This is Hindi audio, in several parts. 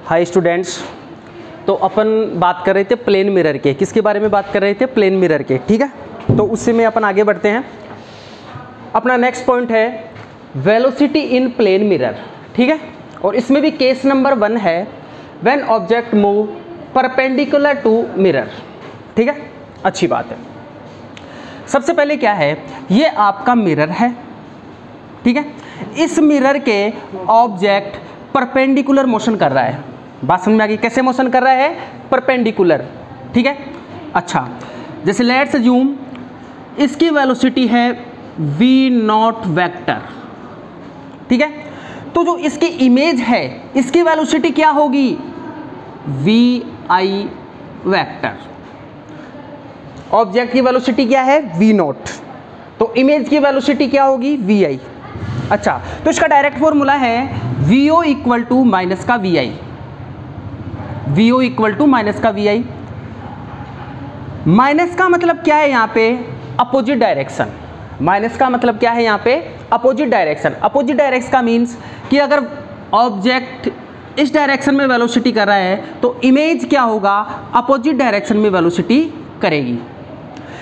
हाय स्टूडेंट्स, तो अपन बात कर रहे थे प्लेन मिरर के। किसके बारे में बात कर रहे थे? प्लेन मिरर के। ठीक है, तो उससे में अपन आगे बढ़ते हैं। अपना नेक्स्ट पॉइंट है वेलोसिटी इन प्लेन मिरर। ठीक है, और इसमें भी केस नंबर 1 है when object move perpendicular to mirror. ठीक है, अच्छी बात है। सबसे पहले क्या है, ये आपका मिरर है। ठीक है, इस मिरर के ऑब्जेक्ट परपेंडिकुलर मोशन कर रहा है। बात समझ में आ गई? कैसे मोशन कर रहा है? परपेंडिकुलर। ठीक है, अच्छा, जैसे लेट्स अज्यूम इसकी वेलोसिटी है v0 वेक्टर। ठीक है, तो जो इसकी इमेज है इसकी वेलोसिटी क्या होगी? vi vector. ऑब्जेक्ट की वेलोसिटी क्या है? v0, तो इमेज की वेलोसिटी क्या होगी? vi। अच्छा, तो इसका डायरेक्ट फॉर्मूला है vo इक्वल टू माइनस का vi। vo equal to minus का vi। माइनस का मतलब क्या है यहाँ पे? Opposite direction. माइनस का मतलब क्या है यहाँ पे? Opposite direction. अपोजिट डायरेक्शन का मीन्स कि अगर ऑब्जेक्ट इस डायरेक्शन में वेलोसिटी कर रहा है तो इमेज क्या होगा? अपोजिट डायरेक्शन में वेलोसिटी करेगी।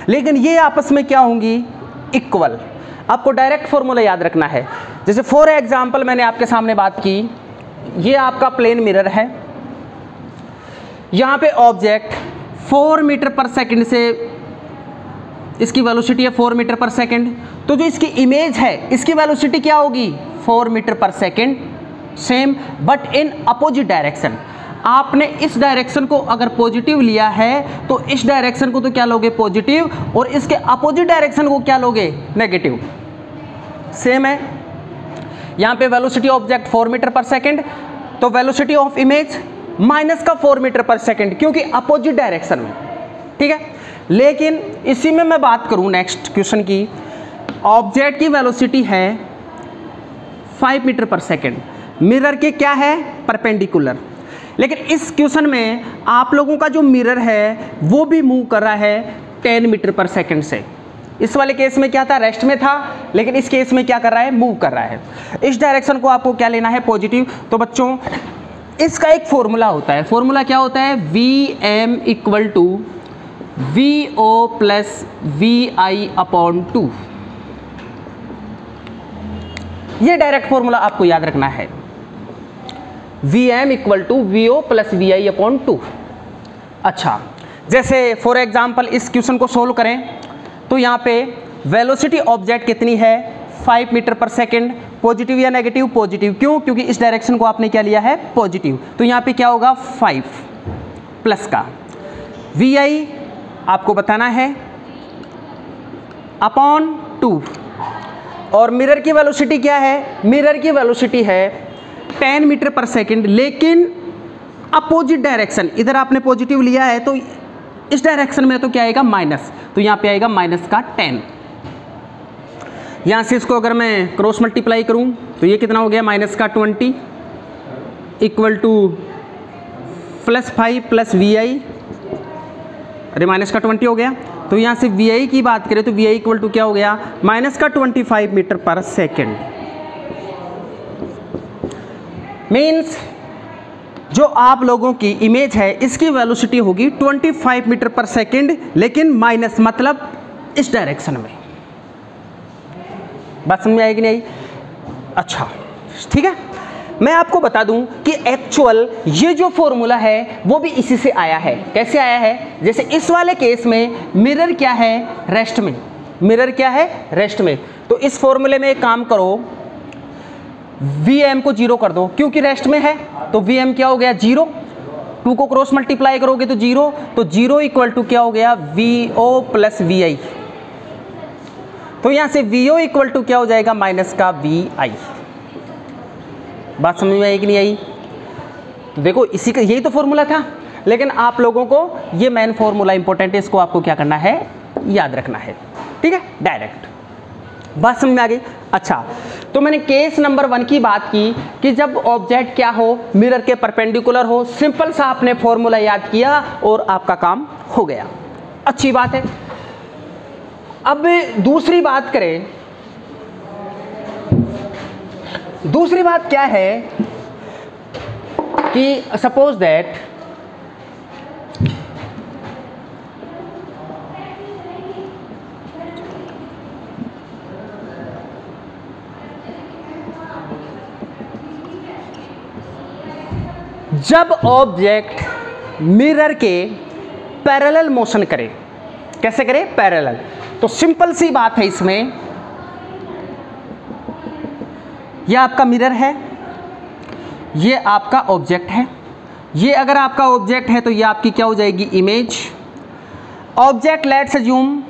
लेकिन ये आपस में क्या होंगी? इक्वल। आपको डायरेक्ट फॉर्मूला याद रखना है। जैसे फॉर एग्जांपल मैंने आपके सामने बात की, ये आपका प्लेन मिरर है, यहाँ पे ऑब्जेक्ट 4 मीटर पर सेकंड से इसकी वेलोसिटी है 4 मीटर पर सेकंड, तो जो इसकी इमेज है इसकी वेलोसिटी क्या होगी? 4 मीटर पर second. Same but in opposite direction. आपने इस डायरेक्शन को अगर पॉजिटिव लिया है तो इस डायरेक्शन को तो क्या लोगे? पॉजिटिव, और इसके अपोजिट डायरेक्शन को क्या लोगे? नेगेटिव। सेम है, यहाँ पे वेलोसिटी ऑब्जेक्ट 4 मीटर पर सेकंड, तो वेलोसिटी ऑफ इमेज माइनस का 4 मीटर पर सेकंड, क्योंकि अपोजिट डायरेक्शन में। ठीक है, लेकिन इसी में मैं बात करूं नेक्स्ट क्वेश्चन की, ऑब्जेक्ट की वेलोसिटी है 5 मीटर पर सेकंड, मिरर के क्या है? परपेंडिकुलर। लेकिन इस क्वेश्चन में आप लोगों का जो मिरर है वो भी मूव कर रहा है 10 मीटर पर सेकंड से। इस वाले केस में क्या था? रेस्ट में था, लेकिन इस केस में क्या कर रहा है? मूव कर रहा है। इस डायरेक्शन को आपको क्या लेना है? पॉजिटिव। तो बच्चों इसका एक फॉर्मूला होता है। फॉर्मूला क्या होता है? Vm equal to VO plus VI upon 2। ये डायरेक्ट फॉर्मूला आपको याद रखना है। Vm equal to VO plus VI upon 2। अच्छा, जैसे फॉर एग्जाम्पल इस क्वेश्चन को सोल्व करें तो यहाँ पे वेलोसिटी ऑब्जेक्ट कितनी है? 5 मीटर पर सेकंड। पॉजिटिव या नेगेटिव? पॉजिटिव। क्यों? क्योंकि इस डायरेक्शन को आपने क्या लिया है? पॉजिटिव। तो यहाँ पे क्या होगा? 5 प्लस का VI आपको बताना है अपॉन 2। और मिरर की वेलोसिटी क्या है? मिरर की वेलोसिटी है 10 मीटर पर सेकंड, लेकिन अपोजिट डायरेक्शन। इधर आपने पॉजिटिव लिया है तो इस डायरेक्शन में तो क्या आएगा? माइनस। तो यहाँ पे आएगा माइनस का 10। यहाँ से इसको अगर मैं क्रॉस मल्टीप्लाई करूँ तो ये कितना हो गया? माइनस का 20 equal two plus 5 plus VI। अरे माइनस का 20 हो गया। तो यहाँ से VI की बात करें तो VI इक्वल टू क्या हो गया? माइनस का 25 मीटर पर सेकेंड। मीन्स जो आप लोगों की इमेज है इसकी वेलोसिटी होगी 25 मीटर पर सेकेंड, लेकिन माइनस मतलब इस डायरेक्शन में। बात समझ में आएगी नहीं? अच्छा, ठीक है, मैं आपको बता दूं कि एक्चुअल ये जो फॉर्मूला है वो भी इसी से आया है। कैसे आया है? जैसे इस वाले केस में मिरर क्या है? रेस्ट में। मिरर क्या है? रेस्ट में। तो इस फॉर्मूले में एक काम करो, Vm को 0 कर दो, क्योंकि रेस्ट में है तो Vm क्या हो गया? 0। 2 को क्रॉस मल्टीप्लाई करोगे तो 0, तो 0 इक्वल टू क्या हो गया? VO plus VI। तो यहां से VO इक्वल टू क्या हो जाएगा? माइनस का VI। बात समझ में आई कि नहीं आई? तो देखो इसी का यही तो फॉर्मूला था, लेकिन आप लोगों को ये मेन फॉर्मूला इंपॉर्टेंट है, इसको आपको क्या करना है? याद रखना है। ठीक है, डायरेक्ट। बात समझ में आ गई? अच्छा, तो मैंने केस नंबर 1 की बात की कि जब ऑब्जेक्ट क्या हो? मिरर के परपेंडिकुलर हो। सिंपल सा आपने फॉर्मूला याद किया और आपका काम हो गया। अच्छी बात है। अब दूसरी बात करें, दूसरी बात क्या है कि सपोज दैट जब ऑब्जेक्ट मिरर के पैरेलल मोशन करे, कैसे करे? पैरेलल। तो सिंपल सी बात है, इसमें यह आपका मिरर है, ये आपका ऑब्जेक्ट है। ये अगर आपका ऑब्जेक्ट है तो ये आपकी क्या हो जाएगी? Image. Object let's assume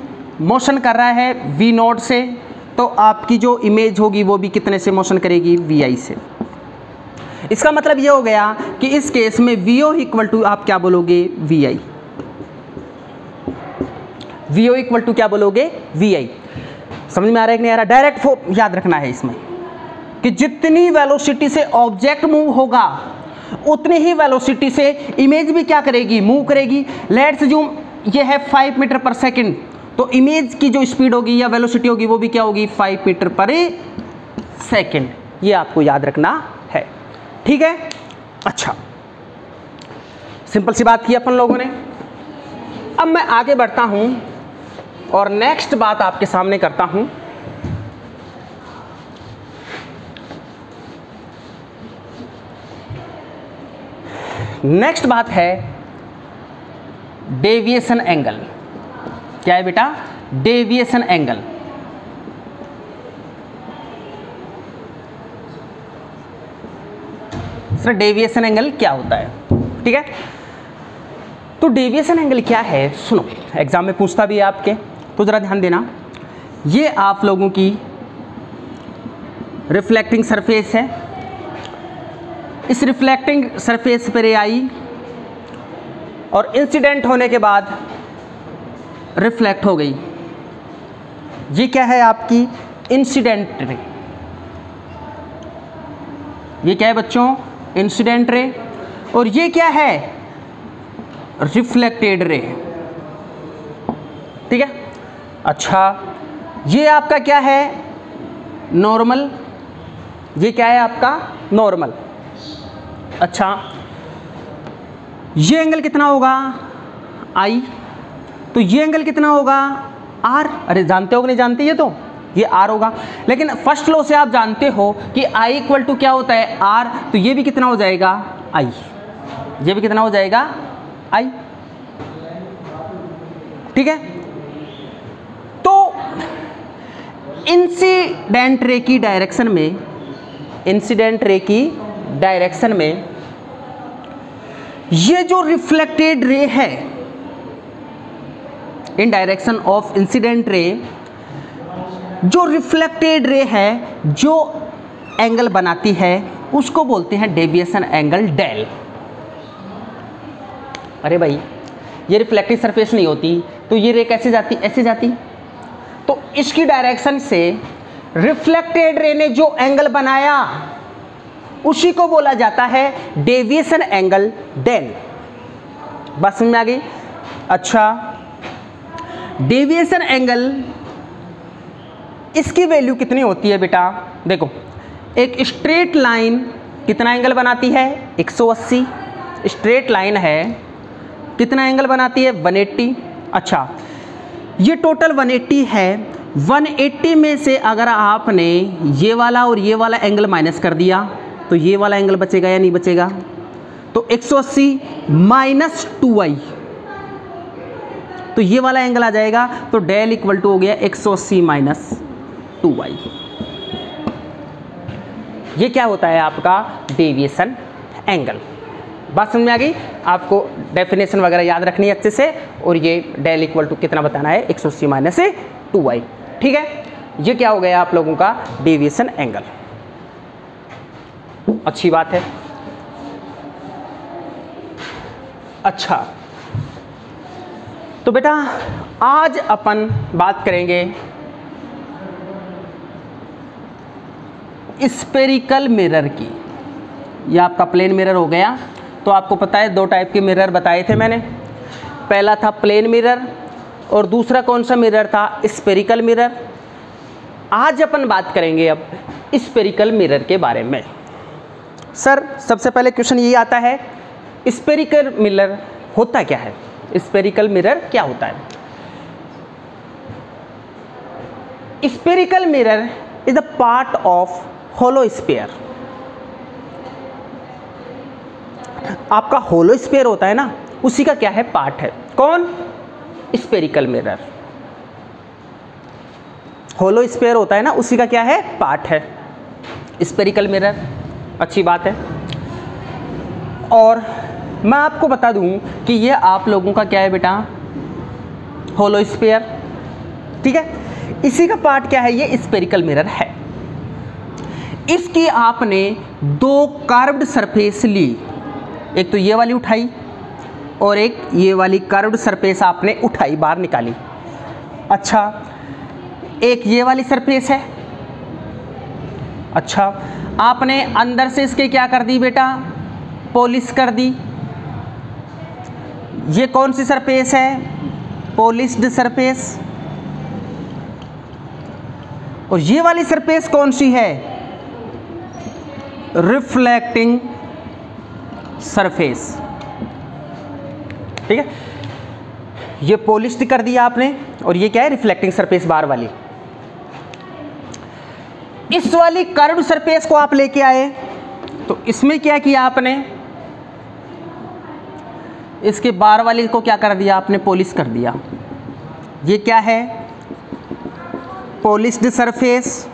motion कर रहा है v0 से, तो आपकी जो इमेज होगी वो भी कितने से मोशन करेगी? vi से। इसका मतलब ये हो गया कि इस केस में vo इक्वल टू आप क्या बोलोगे? vi। vo इक्वल टू क्या बोलोगे? vi। समझ में आ रहा है कि नहीं आ रहा? डायरेक्ट याद रखना है इसमें कि जितनी वेलोसिटी से ऑब्जेक्ट मूव होगा उतनी ही वेलोसिटी से इमेज भी क्या करेगी? मूव करेगी। लेट्स अज्यूम ये है 5 मीटर पर सेकंड, तो इमेज की जो स्पीड होगी या वेलोसिटी होगी वो भी क्या होगी? 5 मीटर पर सेकंड। ये आपको याद रखना है, ठीक है? अच्छा, सिंपल सी बात की अपन लोगों ने। अब मैं आगे बढ़ता हूं और नेक्स्ट बात आपके सामने करता हूं। नेक्स्ट बात है डेविएशन एंगल। क्या है बेटा? Deviation angle. Sir deviation angle क्या होता है? ठीक है, तो डेविएशन एंगल क्या है? सुनो, एग्जाम में पूछता भी है आपके, तो जरा ध्यान देना। ये आप लोगों की रिफ्लेक्टिंग सरफेस है। इस रिफ्लेक्टिंग सरफेस पर रे आई और इंसिडेंट होने के बाद रिफ्लेक्ट हो गई। ये क्या है? आपकी इंसिडेंट रे। ये क्या है बच्चों? Incident ray. और ये क्या है? Reflected ray. ठीक है। अच्छा, ये आपका क्या है? नॉर्मल। ये क्या है आपका? नॉर्मल। अच्छा, ये एंगल कितना होगा? आई। तो ये एंगल कितना होगा? आर। अरे जानते हो कि नहीं जानते? ये आर होगा। लेकिन फर्स्ट लॉ से आप जानते हो कि आई इक्वल टू क्या होता है? आर। तो ये भी कितना हो जाएगा? आई। ये भी कितना हो जाएगा? आई। ठीक है। तो इंसिडेंट रे की डायरेक्शन में, इंसिडेंट रे की डायरेक्शन में ये जो रिफ्लेक्टेड रे है इन डायरेक्शन ऑफ इंसिडेंट रे, जो रिफ्लेक्टेड रे है जो एंगल बनाती है उसको बोलते हैं डेविएशन एंगल डेल। अरे भाई, ये रिफ्लेक्टिव सरफेस नहीं होती तो ये रे कैसे जाती? ऐसे जाती। तो इसकी डायरेक्शन से रिफ्लेक्टेड रे ने जो एंगल बनाया उसी को बोला जाता है डेविएशन एंगल डेल। बात समझ में आ गई? अच्छा, डेविएशन एंगल इसकी वैल्यू कितनी होती है बेटा? देखो, एक स्ट्रेट लाइन कितना एंगल बनाती है? 180। स्ट्रेट लाइन है, कितना एंगल बनाती है? 180। अच्छा, ये टोटल 180 है। 180 में से अगर आपने ये वाला और ये वाला एंगल माइनस कर दिया तो ये वाला एंगल बचेगा या नहीं बचेगा? तो 180 माइनस 2i, तो ये वाला एंगल आ जाएगा। तो डेल इक्वल टू हो गया 180 माइनस 2i। ये क्या होता है आपका? Deviation angle. बात समझ में आ गई? आपको डेफिनेशन वगैरह याद रखनी है अच्छे से। और ये डेल इक्वल टू कितना बताना है? 180 माइनस 2i। ठीक है, ये क्या हो गया आप लोगों का? Deviation angle. अच्छी बात है। अच्छा, तो बेटा आज अपन बात करेंगे स्फेरिकल मिरर की। यह आपका प्लेन मिरर हो गया। तो आपको पता है 2 टाइप के मिरर बताए थे मैंने। पहला था प्लेन मिरर और दूसरा कौन सा मिरर था? Spherical mirror. आज अपन बात करेंगे अब स्फेरिकल मिरर के बारे में। सर सबसे पहले क्वेश्चन ये आता है, स्फेरिकल मिरर होता क्या है? स्फेरिकल मिरर क्या होता है? Spherical mirror is the part of hollow sphere. आपका होलो स्फीयर होता है ना, उसी का क्या है? पार्ट है। कौन? Spherical mirror. होलो स्फीयर होता है ना, उसी का क्या है? पार्ट है स्फेरिकल मिरर। अच्छी बात है। और मैं आपको बता दूं कि ये आप लोगों का क्या है बेटा? Hollow sphere. ठीक है, इसी का पार्ट क्या है? ये स्फेरिकल मिरर है। इसकी आपने दो कर्व्ड सरफेस ली, एक तो ये वाली उठाई और एक ये वाली कर्व्ड सरफेस आपने उठाई, बाहर निकाली। अच्छा, एक ये वाली सरफेस है। अच्छा, आपने अंदर से इसके क्या कर दी बेटा? पॉलिश कर दी। ये कौन सी सरफेस है? Polished surface. और ये वाली सरफेस कौन सी है? Reflecting surface. ठीक है, ये पॉलिश्ड कर दिया आपने और ये क्या है? रिफ्लेक्टिंग सरफेस बाहर वाली। इस वाली कर्व्ड सरफेस को आप लेके आए, तो इसमें क्या किया आपने? इसके बाहर वाली को क्या कर दिया आपने? पॉलिश कर दिया। ये क्या है? Polished surface.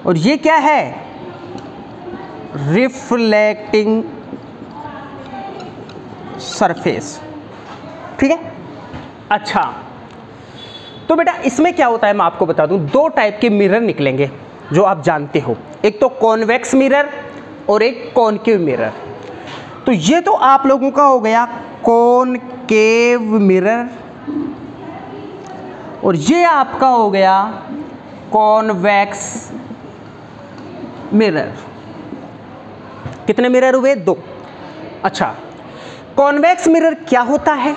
और ये क्या है? Reflecting surface. ठीक है। अच्छा, तो बेटा इसमें क्या होता है मैं आपको बता दूं, दो टाइप के मिरर निकलेंगे जो आप जानते हो, एक तो कॉन्वेक्स मिरर और एक कॉनकेव मिरर। तो ये तो आप लोगों का हो गया कॉनकेव मिरर और ये आपका हो गया कॉन्वेक्स मिरर। कितने मिरर हुए? दो। अच्छा, कॉन्वेक्स मिरर क्या होता है?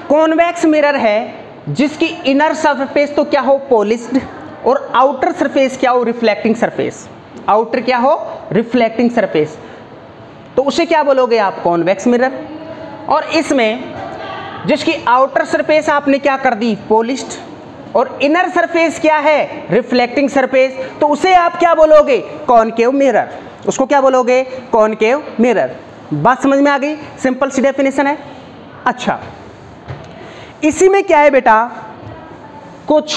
कॉन्वेक्स मिरर है जिसकी इनर सरफेस तो क्या हो? पॉलिश्ड, और आउटर सरफेस क्या हो? Reflecting surface. आउटर क्या हो? Reflecting surface. तो उसे क्या बोलोगे आप? Convex mirror. और इसमें जिसकी आउटर सरफेस आपने क्या कर दी? पॉलिश्ड, और इनर सरफेस क्या है? Reflecting surface. तो उसे आप क्या बोलोगे? Concave mirror. उसको क्या बोलोगे? Concave mirror. बात समझ में आ गई? सिंपल सी डेफिनेशन है। अच्छा, इसी में क्या है बेटा? कुछ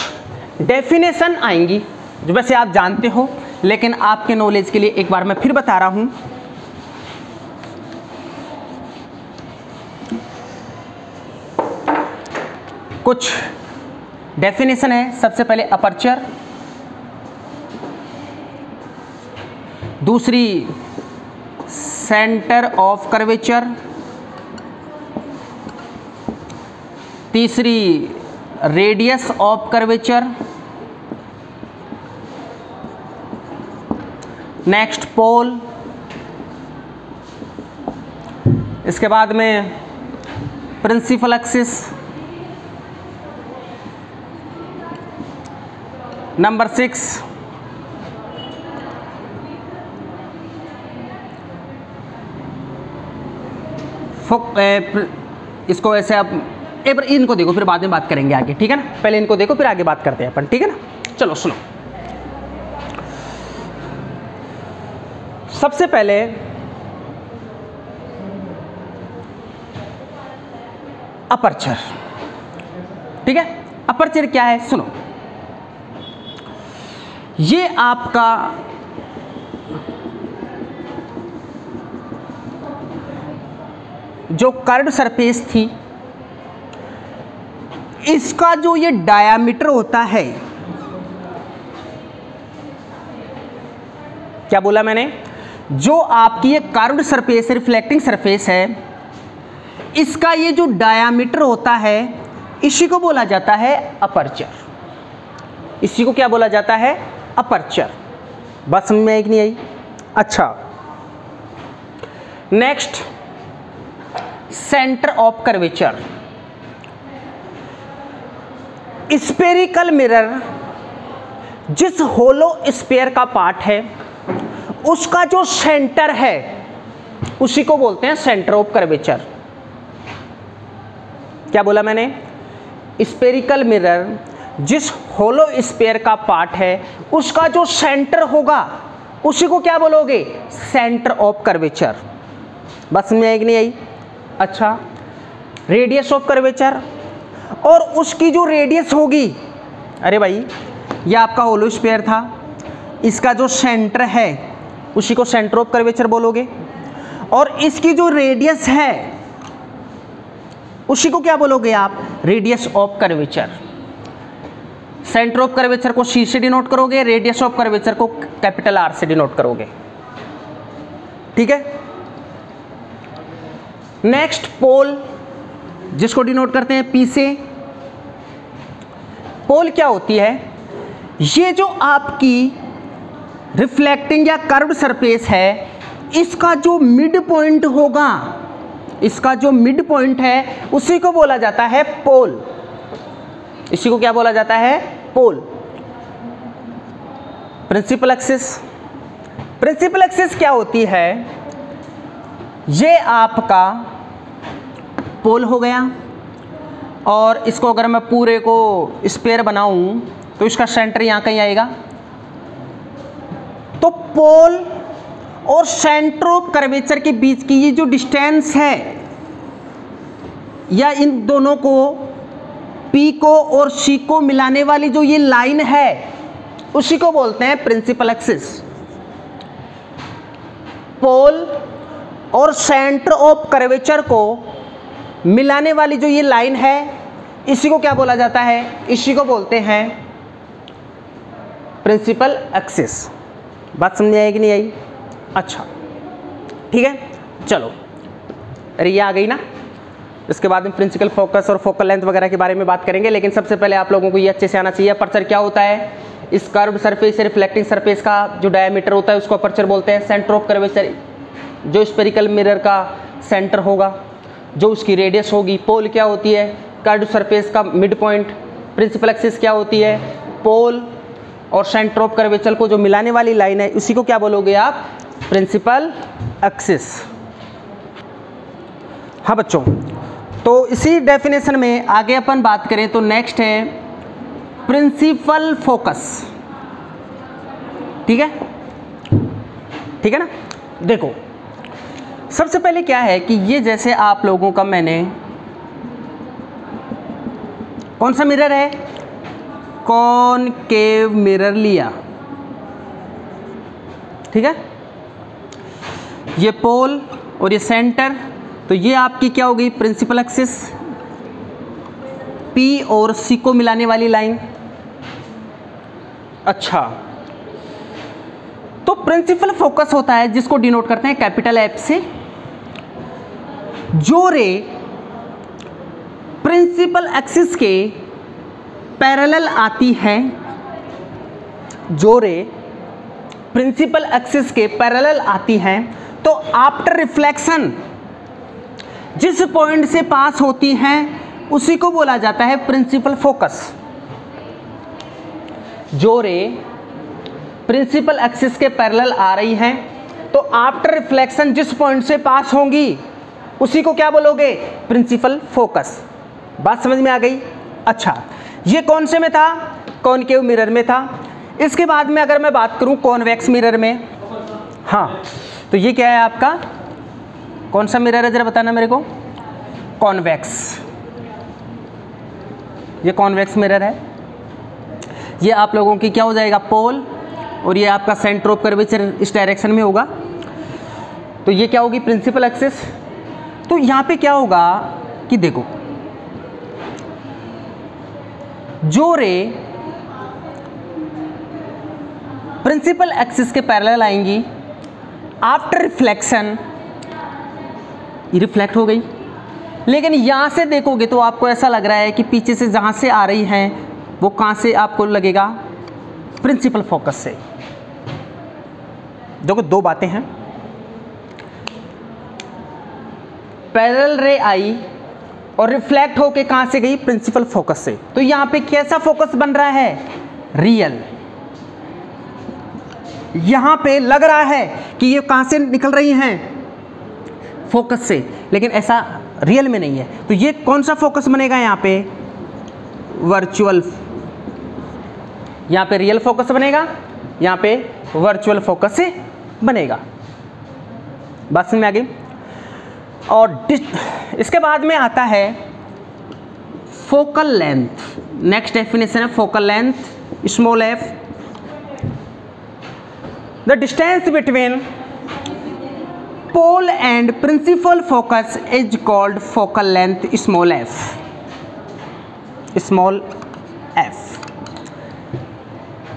डेफिनेशन आएंगी जो वैसे आप जानते हो, लेकिन आपके नॉलेज के लिए एक बार मैं फिर बता रहा हूं। कुछ डेफिनेशन है। सबसे पहले अपर्चर, दूसरी सेंटर ऑफ कर्वेचर, तीसरी रेडियस ऑफ कर्वेचर, नेक्स्ट पोल, इसके बाद में प्रिंसिपल एक्सिस, नंबर 6 इसको ऐसे आप इनको देखो, फिर बाद में बात करेंगे आगे। ठीक है ना, पहले इनको देखो फिर आगे बात करते हैं अपन। ठीक है ना, चलो सुनो। सबसे पहले अपर्चर। ठीक है, अपर्चर क्या है? सुनो, ये आपका जो कर्व्ड सरफेस थी, इसका जो ये डायामीटर होता है, क्या बोला मैंने? जो आपकी ये कर्व्ड सरफेस रिफ्लेक्टिंग सरफेस है, इसका ये जो डायामीटर होता है, इसी को बोला जाता है अपर्चर। इसी को क्या बोला जाता है? अपर्चर। बात समझ में आई कि नहीं आई? अच्छा, next centre of curvature. Spherical mirror जिस होलो स्फीयर का पार्ट है उसका जो सेंटर है उसी को बोलते हैं सेंटर ऑफ कर्वेचर। क्या बोला मैंने? स्फेरिकल मिरर जिस होलो स्फीयर का पार्ट है उसका जो सेंटर होगा उसी को क्या बोलोगे? Centre of curvature. बस में एक नहीं आई? अच्छा, रेडियस ऑफ कर्वेचर, और उसकी जो रेडियस होगी, अरे भाई ये आपका होलो स्फीयर था, इसका जो सेंटर है उसी को सेंटर ऑफ कर्वेचर बोलोगे, और इसकी जो रेडियस है उसी को क्या बोलोगे आप? Radius of curvature. Centre of curvature को सी से डिनोट करोगे, रेडियस ऑफ कर्वेचर को कैपिटल आर से डिनोट करोगे। ठीक है। नेक्स्ट पोल, जिसको डिनोट करते हैं पी से। पोल क्या होती है? ये जो आपकी रिफ्लेक्टिंग या कर्व्ड सरफेस है, इसका जो मिड पॉइंट होगा, इसका जो मिड पॉइंट है उसी को बोला जाता है पोल। इसी को क्या बोला जाता है? Pole. Principal axis. Principal axis क्या होती है? ये आपका पोल हो गया, और इसको अगर मैं पूरे को स्फीयर बनाऊं तो इसका सेंटर यहां कहीं आएगा। तो पोल और सेंटर ऑफ कर्वेचर के बीच की ये जो डिस्टेंस है, या इन दोनों को P को और C को मिलाने वाली जो ये लाइन है उसी को बोलते हैं प्रिंसिपल एक्सिस। पोल और सेंटर ऑफ कर्वेचर को मिलाने वाली जो ये लाइन है इसी को क्या बोला जाता है? इसी को बोलते हैं प्रिंसिपल एक्सिस। बात समझ आई कि नहीं आई? अच्छा, ठीक है, चलो। अरे ये आ गई ना। इसके बाद में प्रिंसिपल फोकस और फोकल लेंथ वगैरह के बारे में बात करेंगे, लेकिन सबसे पहले आप लोगों को ये अच्छे से आना चाहिए अपर्चर क्या होता है। इस कर्व्ड सरफेस से रिफ्लेक्टिंग सरफेस का जो डायमीटर होता है उसको अपर्चर बोलते हैं। सेंटर ऑफ कर्वेचर जो स्फेरिकल मिरर का सेंटर होगा, जो उसकी रेडियस होगी। पोल क्या होती है? कर्व्ड सरफेस का मिड पॉइंट। प्रिंसिपल एक्सिस क्या होती है? पोल और सेंटर ऑफ कर्वेचर को जो मिलाने वाली लाइन है उसी को क्या बोलोगे आप? Principal axis. हाँ बच्चों, तो इसी डेफिनेशन में आगे अपन बात करें तो नेक्स्ट है प्रिंसिपल फोकस। ठीक है, ठीक है ना। देखो सबसे पहले क्या है कि ये जैसे आप लोगों का मैंने कौन सा मिरर है? कॉनकेव मिरर लिया। ठीक है, ये पोल और ये सेंटर, तो ये आपकी क्या होगी? Principal axis. P और C को मिलाने वाली लाइन। अच्छा, तो प्रिंसिपल फोकस होता है जिसको डिनोट करते हैं कैपिटल F से। जो रे प्रिंसिपल एक्सिस के पैरेलल आती है, जो रे प्रिंसिपल एक्सिस के पैरेलल आती हैं, तो आफ्टर रिफ्लेक्शन जिस पॉइंट से पास होती हैं उसी को बोला जाता है प्रिंसिपल फोकस। जो रे प्रिंसिपल एक्सिस के पैरेलल आ रही हैं तो आफ्टर रिफ्लेक्शन जिस पॉइंट से पास होंगी उसी को क्या बोलोगे? Principal focus. बात समझ में आ गई? अच्छा, ये कौन से में था? कॉनकेव मिरर में था। इसके बाद में अगर मैं बात करूं कॉन्वेक्स मिरर में, हाँ, तो ये क्या है आपका? कौन सा मिरर है जरा बताना मेरे को? कॉन्वेक्स। ये कॉन्वेक्स मिरर है। ये आप लोगों की क्या हो जाएगा? पोल, और ये आपका सेंटर ऑफ कर्वेचर इस डायरेक्शन में होगा, तो ये क्या होगी? Principal axis. तो यहाँ पे क्या होगा कि देखो, जो रे प्रिंसिपल एक्सिस के पैरेलल आएंगी, आफ्टर रिफ्लेक्शन ये रिफ्लेक्ट हो गई। लेकिन यहाँ से देखोगे तो आपको ऐसा लग रहा है कि पीछे से जहाँ से आ रही हैं वो कहाँ से आपको लगेगा? प्रिंसिपल फोकस से। देखो दो बातें हैं, पैरेलल रे आई और रिफ्लेक्ट होके कहाँ से गई? प्रिंसिपल फोकस से। तो यहाँ पे कैसा फोकस बन रहा है? रियल। यहाँ पे लग रहा है कि ये कहाँ से निकल रही हैं, फोकस से, लेकिन ऐसा रियल में नहीं है। तो ये कौन सा फोकस बनेगा यहाँ पे, वर्चुअल, यहाँ पे रियल फोकस बनेगा, यहाँ पे वर्चुअल फोकस से बनेगा। बात समझ में आ गई। और इसके बाद में आता है फोकल लेंथ। नेक्स्ट डेफिनेशन है focal length, small F. The distance between pole and principal focus is called focal length, small F, small F.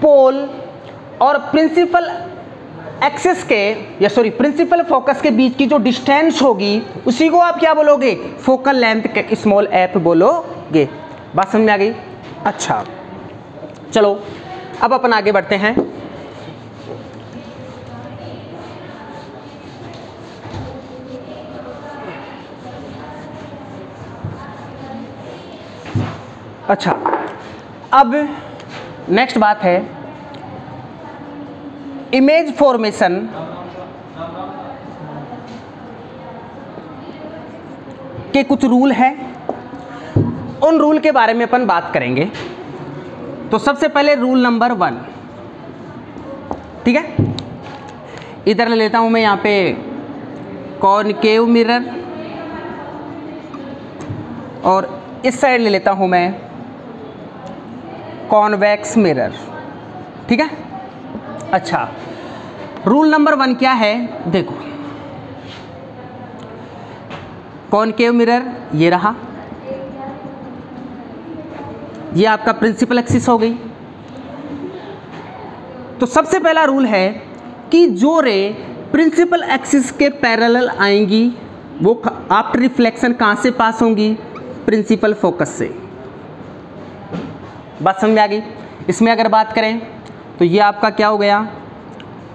Pole और प्रिंसिपल एक्सिस के, या सॉरी प्रिंसिपल फोकस के बीच की जो डिस्टेंस होगी उसी को आप क्या बोलोगे, फोकल लेंथ के स्मॉल एफ बोलोगे। बात समझ में आ गई। अच्छा चलो अब अपन आगे बढ़ते हैं। अच्छा अब नेक्स्ट बात है इमेज फॉर्मेशन के कुछ रूल हैं, उन रूल के बारे में अपन बात करेंगे। तो सबसे पहले रूल नंबर 1, ठीक है, इधर ले लेता हूं मैं यहाँ पे कॉनकेव मिरर और इस साइड ले लेता हूं मैं कॉन्वेक्स मिरर, ठीक है। अच्छा रूल नंबर 1 क्या है, देखो कॉनकेव मिरर ये रहा, ये आपका प्रिंसिपल एक्सिस हो गई। तो सबसे पहला रूल है कि जो रे प्रिंसिपल एक्सिस के पैरेलल आएंगी वो आफ्टर रिफ्लेक्शन कहाँ से पास होंगी, प्रिंसिपल फोकस से। बात समझ में आ गई। इसमें अगर बात करें तो ये आपका क्या हो गया,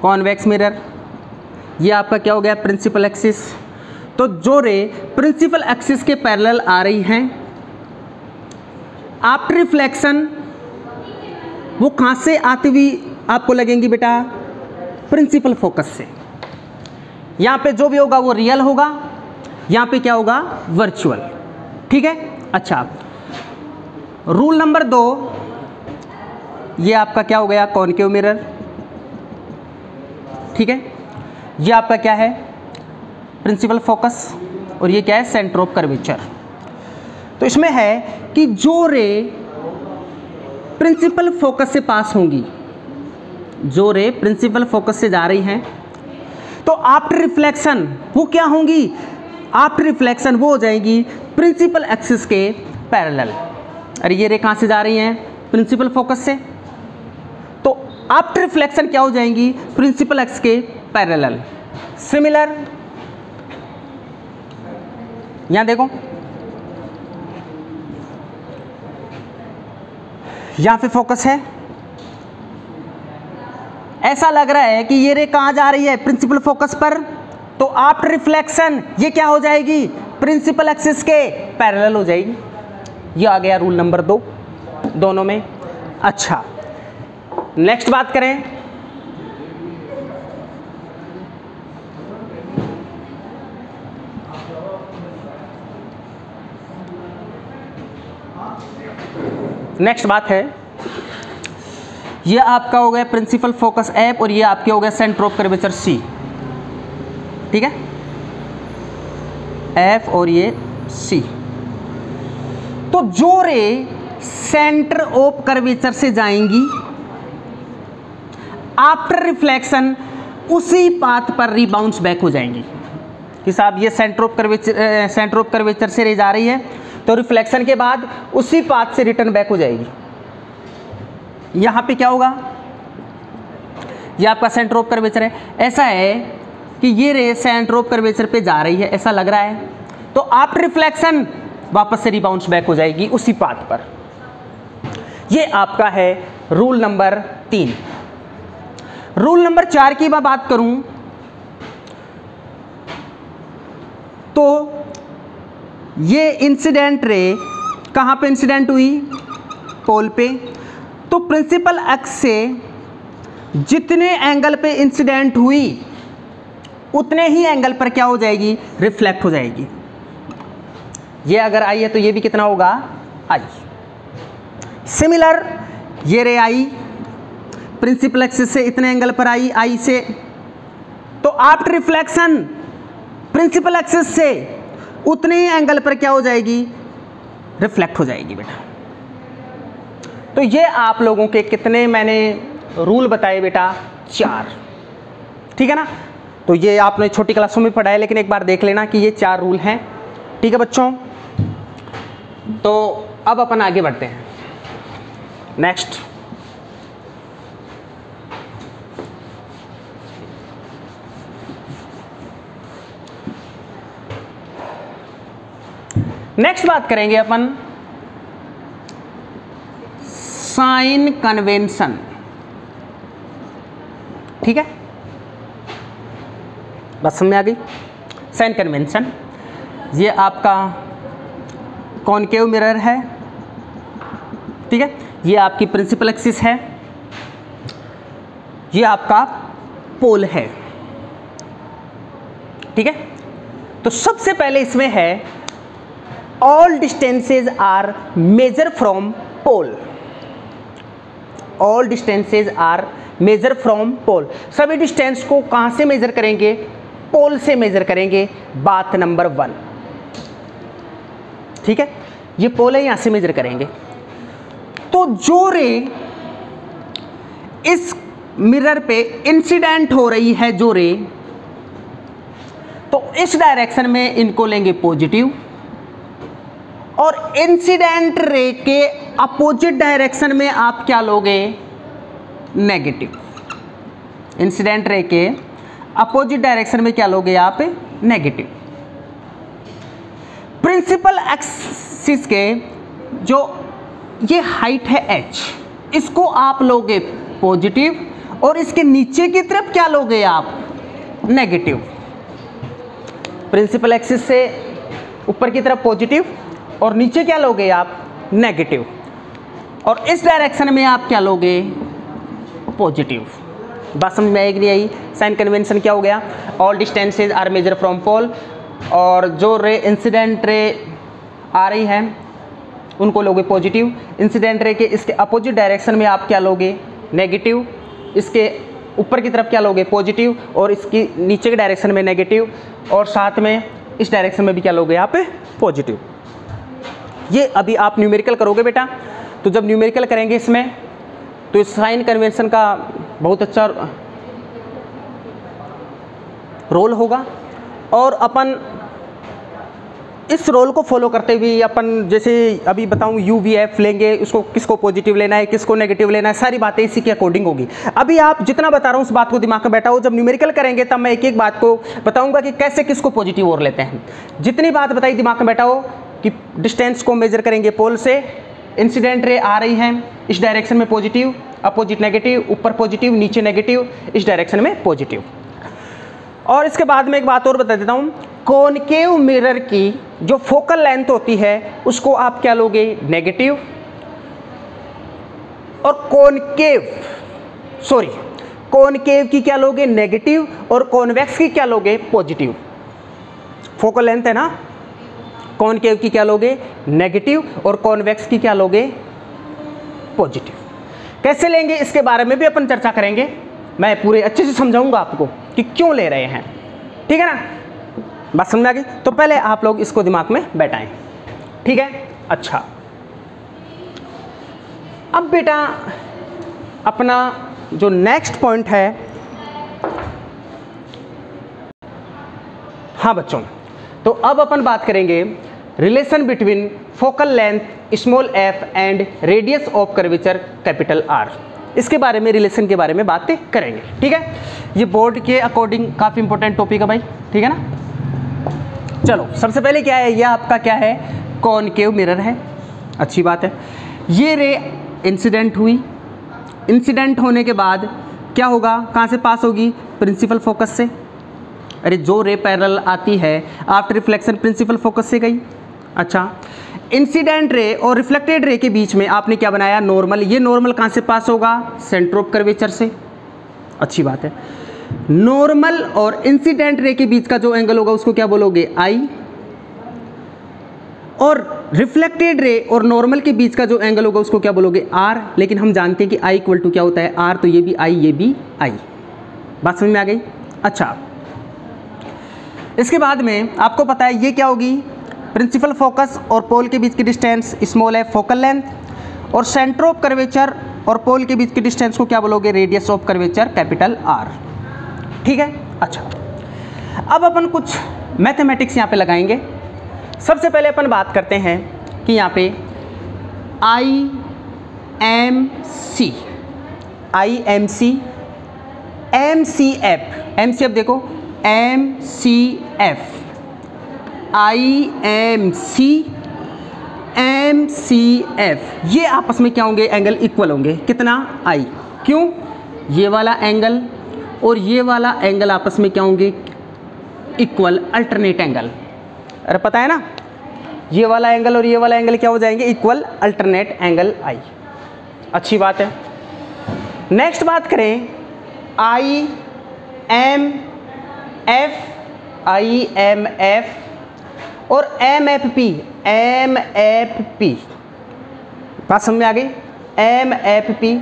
कॉन्वेक्स मिरर, ये आपका क्या हो गया, प्रिंसिपल एक्सिस। तो जो रे प्रिंसिपल एक्सिस के पैरेलल आ रही हैं आफ्टर रिफ्लेक्शन वो कहाँ से आती हुई आपको लगेंगी बेटा, प्रिंसिपल फोकस से। यहाँ पे जो भी होगा वो रियल होगा, यहाँ पे क्या होगा, वर्चुअल, ठीक है। अच्छा रूल नंबर 2, ये आपका क्या हो गया, कॉनकेव मिरर, ठीक है। ये आपका क्या है, प्रिंसिपल फोकस, और ये क्या है, सेंटर ऑफ कर्वेचर। तो इसमें है कि जो रे प्रिंसिपल फोकस से पास होंगी, जो रे प्रिंसिपल फोकस से जा रही हैं, तो आफ्टर रिफ्लेक्शन वो क्या होंगी, आफ्टर रिफ्लेक्शन वो हो जाएगी प्रिंसिपल एक्सिस के पैरेलल। अरे ये रे कहाँ से जा रही हैं, प्रिंसिपल फोकस से, तो आफ्टर रिफ्लेक्शन क्या हो जाएंगी, प्रिंसिपल एक्सिस के पैरेलल। सिमिलर यहां देखो, यहां पे फोकस है, ऐसा लग रहा है कि ये रे कहां जा रही है, प्रिंसिपल फोकस पर, तो आफ्टर रिफ्लेक्शन ये क्या हो जाएगी, प्रिंसिपल एक्सिस के पैरेलल हो जाएगी। ये आ गया रूल नंबर 2 दोनों में। अच्छा नेक्स्ट बात करें, नेक्स्ट बात है, ये आपका हो गया प्रिंसिपल फोकस एफ और ये आपके हो गया सेंटर ऑफ कर्वेचर सी, ठीक है, एफ और ये सी। तो जो रे सेंटर ऑफ कर्वेचर से जाएंगी आफ्टर रिफ्लेक्शन उसी पाथ पर रीबाउंस बैक हो जाएंगी कि साहब ये सेंटर ऑफ कर्वेचर से रे जा रही है, तो रिफ्लेक्शन के बाद उसी पाथ से रिटर्न बैक हो जाएगी। यहां पे क्या होगा, ये आपका सेंटर ऑफ कर्वेचर है, ऐसा है कि ये रे सेंटर ऑफ कर्वेचर पे जा रही है, ऐसा लग रहा है, तो आफ्टर रिफ्लेक्शन वापस से रिबाउंस बैक हो जाएगी उसी पाथ पर। ये आपका है रूल नंबर 3। रूल नंबर 4 की मैं बात करूं तो ये इंसिडेंट रे कहां पे इंसिडेंट हुई, पोल पे, तो प्रिंसिपल एक्स से जितने एंगल पे इंसिडेंट हुई उतने ही एंगल पर क्या हो जाएगी, रिफ्लेक्ट हो जाएगी। ये अगर आई है तो ये भी कितना होगा, आई। सिमिलर ये रे आई प्रिंसिपल एक्सिस से इतने एंगल पर आई, आई से, तो आफ्टर रिफ्लेक्शन प्रिंसिपल एक्सिस से उतने ही एंगल पर क्या हो जाएगी, रिफ्लेक्ट हो जाएगी बेटा। तो ये आप लोगों के कितने मैंने रूल बताए बेटा, 4, ठीक है ना। तो ये आपने छोटी क्लासों में पढ़ा है, लेकिन एक बार देख लेना कि ये 4 रूल हैं, ठीक है बच्चों। तो अब अपन आगे बढ़ते हैं। नेक्स्ट बात करेंगे अपन साइन कन्वेंशन, ठीक है, बस समझ में आ गई। साइन कन्वेंशन, ये आपका कॉनकेव मिरर है, ठीक है, ये आपकी प्रिंसिपल एक्सिस है, ये आपका पोल है, ठीक है। तो सबसे पहले इसमें है all distances are measure from pole, all distances are measure from pole, सभी डिस्टेंस को कहां से मेजर करेंगे, पोल से मेजर करेंगे, बात नंबर 1, ठीक है। ये पोल है, यहां से मेजर करेंगे। तो जो रे इस मिरर पे इंसिडेंट हो रही है, जो रे, तो इस डायरेक्शन में इनको लेंगे पॉजिटिव, और इंसिडेंट रे के अपोजिट डायरेक्शन में आप क्या लोगे, नेगेटिव। इंसिडेंट रे के अपोजिट डायरेक्शन में क्या लोगे आप, नेगेटिव। प्रिंसिपल एक्सिस के जो ये हाइट है h, इसको आप लोगे पॉजिटिव, और इसके नीचे की तरफ क्या लोगे आप, नेगेटिव। प्रिंसिपल एक्सिस से ऊपर की तरफ पॉजिटिव और नीचे क्या लोगे आप, नेगेटिव, और इस डायरेक्शन में आप क्या लोगे, पॉजिटिव। बात समझ में आएगी नहीं आई। साइन कन्वेंशन क्या हो गया, all distances are measure from pole, और जो रे इंसिडेंट रे आ रही है उनको लोगे पॉजिटिव, इंसिडेंट रे के इसके अपोजिट डायरेक्शन में आप क्या लोगे, नेगेटिव, इसके ऊपर की तरफ क्या लोगे, पॉजिटिव, और इसकी नीचे के डायरेक्शन में नेगेटिव, और साथ में इस डायरेक्शन में भी क्या लोगे आप, पॉजिटिव। ये अभी आप न्यूमेरिकल करोगे बेटा, तो जब न्यूमेरिकल करेंगे इसमें तो इस साइन कन्वेंशन का बहुत अच्छा रोल होगा, और अपन इस रोल को फॉलो करते हुए अपन, जैसे अभी बताऊं UVF लेंगे, उसको किसको पॉजिटिव लेना है, किसको नेगेटिव लेना है, सारी बातें इसी के अकॉर्डिंग होगी। अभी आप जितना बता रहा हूं उस बात को दिमाग में बैठाओ, जब न्यूमेरिकल करेंगे तब मैं एक एक बात को बताऊंगा कि कैसे किसको पॉजिटिव और लेते हैं। जितनी बात बताई दिमाग में बैठाओ कि डिस्टेंस को मेजर करेंगे पोल से, इंसिडेंट रे आ रही है इस डायरेक्शन में पॉजिटिव, अपोजिट नेगेटिव, ऊपर पॉजिटिव नीचे नेगेटिव, इस डायरेक्शन में पॉजिटिव। और इसके बाद में एक बात और बता देता हूं, कॉनकेव मिरर की जो फोकल लेंथ होती है उसको आप क्या लोगे, नेगेटिव, और कॉनकेव की क्या लोगे, नेगेटिव, और कॉन्वेक्स की क्या लोगे, पॉजिटिव। फोकल लेंथ है ना, कॉनकेव की क्या लोगे, नेगेटिव, और कॉन्वेक्स की क्या लोगे, पॉजिटिव। कैसे लेंगे इसके बारे में भी अपन चर्चा करेंगे, मैं पूरे अच्छे से समझाऊंगा आपको कि क्यों ले रहे हैं, ठीक है ना। बात समझ में आ गई। तो पहले आप लोग इसको दिमाग में बैठाएं, ठीक है। अच्छा, अब बेटा अपना जो नेक्स्ट पॉइंट है, हाँ बच्चों, तो अब अपन बात करेंगे relation between focal length small f and radius of curvature capital R। इसके बारे में, रिलेशन के बारे में बातें करेंगे, ठीक है। ये बोर्ड के अकॉर्डिंग काफ़ी इंपॉर्टेंट टॉपिक है भाई, ठीक है ना। चलो सबसे पहले क्या है, ये आपका क्या है, कॉनकेव मिरर है, अच्छी बात है। ये रे इंसिडेंट हुई, इंसिडेंट होने के बाद क्या होगा, कहाँ से पास होगी, प्रिंसिपल फोकस से। अरे जो रे पैरेलल आती है आफ्टर रिफ्लेक्शन प्रिंसिपल फोकस से गई। अच्छा, इंसिडेंट रे और रिफ्लेक्टेड रे के बीच में आपने क्या बनाया, नॉर्मल। ये नॉर्मल कहाँ से पास होगा, सेंटर ऑफ कर्वेचर से, अच्छी बात है। नॉर्मल और इंसिडेंट रे के बीच का जो एंगल होगा उसको क्या बोलोगे, आई। और रिफ्लेक्टेड रे और नॉर्मल के बीच का जो एंगल होगा उसको क्या बोलोगे, आर। लेकिन हम जानते हैं कि आई इक्वल टू क्या होता है, आर, तो ये भी आई, ये भी आई। बात समझ में आ गई। अच्छा, इसके बाद में आपको पता है ये क्या होगी, प्रिंसिपल फोकस और पोल के बीच की डिस्टेंस स्मॉल है, फोकल लेंथ, और सेंटर ऑफ कर्वेचर और पोल के बीच की डिस्टेंस को क्या बोलोगे, radius of curvature, capital are. ठीक है। अच्छा, अब अपन कुछ मैथमेटिक्स यहाँ पे लगाएंगे। सबसे पहले अपन बात करते हैं कि यहाँ पे I M C, M C F देखो, M C F, I M C F, ये आपस में क्या होंगे, एंगल इक्वल होंगे। कितना, आई। क्यों, ये वाला एंगल और ये वाला एंगल आपस में क्या होंगे, इक्वल, अल्टरनेट एंगल। अरे पता है ना, ये वाला एंगल और ये वाला एंगल क्या हो जाएंगे, इक्वल, अल्टरनेट एंगल आई। अच्छी बात है। नेक्स्ट बात करें, आई एम एफ और एम एफ पी, बात समझ में आ गई। एम एफ पी,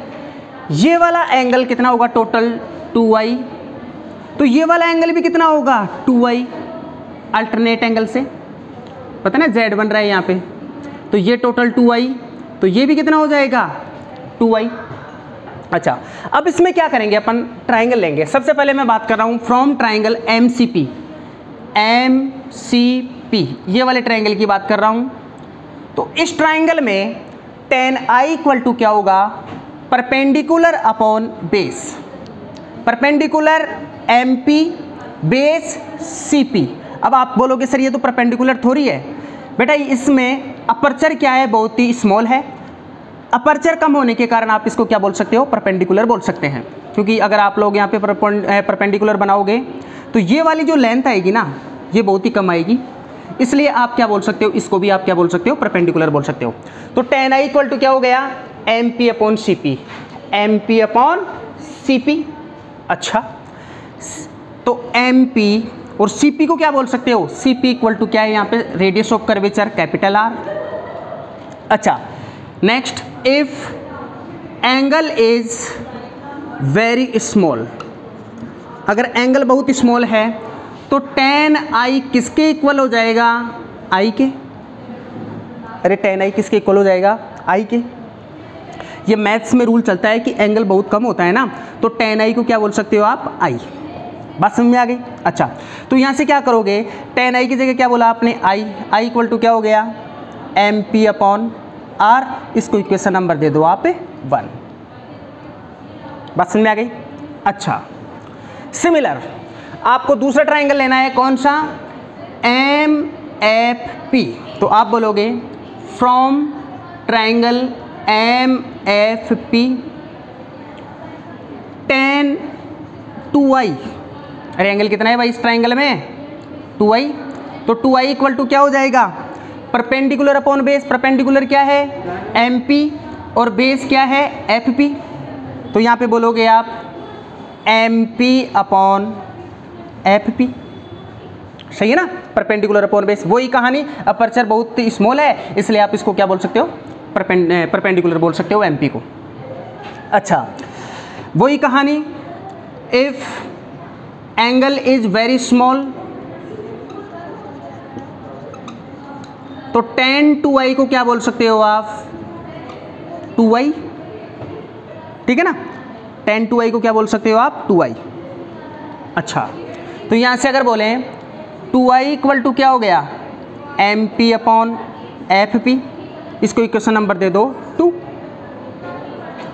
ये वाला एंगल कितना होगा, टोटल 2i। तो ये वाला एंगल भी कितना होगा, 2i, अल्टरनेट एंगल से। पता ना z बन रहा है यहाँ पे, तो ये टोटल 2i, तो ये भी कितना हो जाएगा, 2i। अच्छा, अब इसमें क्या करेंगे अपन, ट्राइंगल लेंगे। सबसे पहले मैं बात कर रहा हूँ from triangle M C P, ये वाले ट्राइंगल की बात कर रहा हूँ। तो इस ट्राइंगल में tan i इक्वल टू क्या होगा, perpendicular upon base, perpendicular M P base C P. अब आप बोलोगे सर ये तो परपेंडिकुलर थोड़ी है। बेटा इसमें अपर्चर क्या है, बहुत ही स्मॉल है। अपर्चर कम होने के कारण आप इसको क्या बोल सकते हो, परपेंडिकुलर बोल सकते हैं। क्योंकि अगर आप लोग यहाँ पे परपेंडिकुलर बनाओगे तो ये वाली जो लेंथ आएगी ना, ये बहुत ही कम आएगी, इसलिए आप क्या बोल सकते हो, इसको भी आप क्या बोल सकते हो, परपेंडिकुलर बोल सकते हो। तो tan i इक्वल टू क्या हो गया, M P upon C P, अच्छा, तो एम पी और सी पी को क्या बोल सकते हो, सी पी इक्वल टू क्या है यहाँ पे, radius of curvature, capital R. अच्छा, next, if angle is very small, अगर एंगल बहुत स्मॉल है तो tan i किसके इक्वल हो जाएगा, i के। अरे tan i किसके इक्वल हो जाएगा, i के। ये मैथ्स में रूल चलता है कि एंगल बहुत कम होता है ना, तो tan i को क्या बोल सकते हो आप, i। बात समझ में आ गई। अच्छा, तो यहाँ से क्या करोगे, tan i की जगह क्या बोला आपने, i इक्वल टू क्या हो गया, एम पी अपॉन आर। इसको इक्वेशन नंबर दे दो आप 1। बात समझ में आ गई। अच्छा, सिमिलर आपको दूसरा ट्राइंगल लेना है, कौन सा, एम एफ पी। तो आप बोलोगे from triangle M F P tan 2i, अरे एंगल कितना है भाई इस ट्राइंगल में, 2i। तो 2i इक्वल टू क्या हो जाएगा, परपेंडिकुलर अपॉन बेस, परपेंडिकुलर क्या है, एम पी, और बेस क्या है, एफ पी। तो यहाँ पे बोलोगे आप M P upon F P, सही है ना, परपेंडिकुलर अपॉन बेस। वही कहानी, अपर्चर बहुत स्मॉल है इसलिए आप इसको क्या बोल सकते हो, परपेंडिकुलर बोल सकते हो एम पी को। अच्छा, वही कहानी, if angle is very small, तो tan 2i को क्या बोल सकते हो आप, 2i, ठीक है ना, tan 2i को क्या बोल सकते हो आप, 2i। अच्छा, तो यहाँ से अगर बोलें 2i इक्वल टू क्या हो गया, M P upon F P, इसको इक्वेशन नंबर दे दो 2।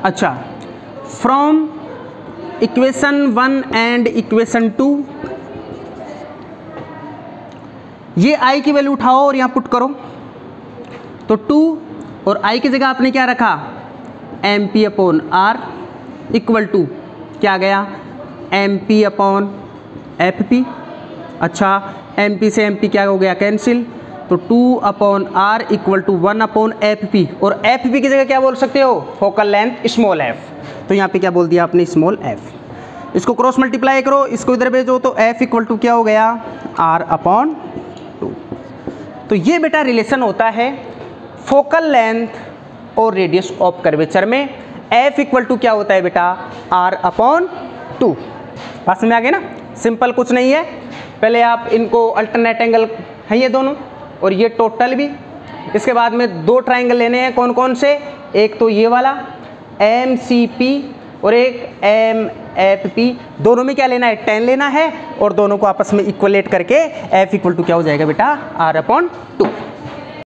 अच्छा, फ्रॉम इक्वेशन 1 एंड इक्वेशन 2, ये i की वैल्यू उठाओ और यहाँ पुट करो, तो 2 और i की जगह आपने क्या रखा, M P upon R equal to क्या गया, M P upon F P. अच्छा, एम पी से एम पी क्या हो गया, कैंसिल, तो 2 upon R equal to 1 upon F P, और एफ पी की जगह क्या बोल सकते हो, फोकल लेंथ स्मॉल एफ। तो यहाँ पे क्या बोल दिया आपने, स्मॉल एफ। इसको क्रॉस मल्टीप्लाई करो, इसको इधर भेजो, तो F इक्वल टू क्या हो गया, R/2। तो ये बेटा रिलेशन होता है फोकल लेंथ और रेडियस ऑफ कर्वेचर में। F इक्वल टू क्या होता है बेटा, R/2। बात समझ में आ गया ना, सिंपल कुछ नहीं है। पहले आप इनको अल्टरनेट एंगल है ये दोनों, और ये टोटल भी। इसके बाद में दो ट्राइंगल लेने हैं, कौन कौन से, एक तो ये वाला MCP और एक MFP। दोनों में क्या लेना है, 10 लेना है, और दोनों को आपस में इक्वलेट करके F इक्वल टू क्या हो जाएगा बेटा, R/2।